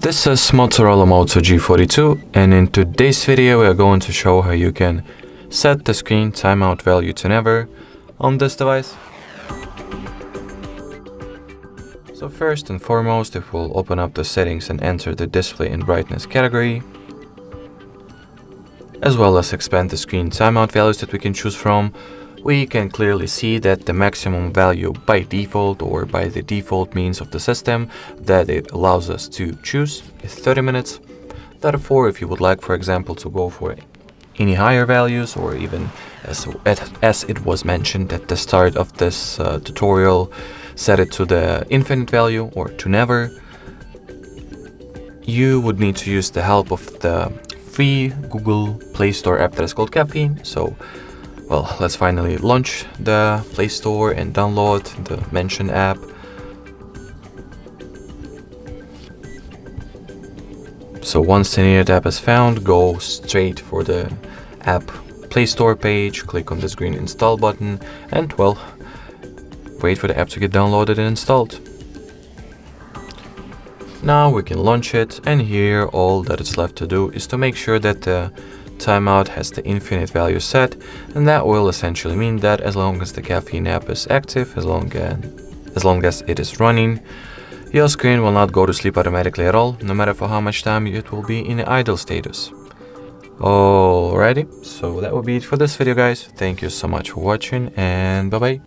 This is Motorola Moto G42, and in today's video we are going to show how you can set the screen timeout value to never on this device. So first and foremost, if we'll open up the settings and enter the display and brightness category, as well as expand the screen timeout values that we can choose from, we can clearly see that the maximum value by default, or by the default means of the system that it allows us to choose, is 30 minutes. Therefore, if you would like, for example, to go for any higher values, or even as it was mentioned at the start of this tutorial, set it to the infinite value or to never, you would need to use the help of the free Google Play Store app that is called Caffeine. So, well, let's finally launch the Play Store and download the mentioned app. So once the needed app is found, go straight for the app Play Store page, click on this green install button, and well, wait for the app to get downloaded and installed. Now we can launch it, and here all that is left to do is to make sure that the timeout has the infinite value set, and that will essentially mean that as long as the Caffeine app is active, as long as it is running, your screen will not go to sleep automatically at all, no matter for how much time it will be in idle status. Alrighty, so that will be it for this video, guys. Thank you so much for watching, and bye bye.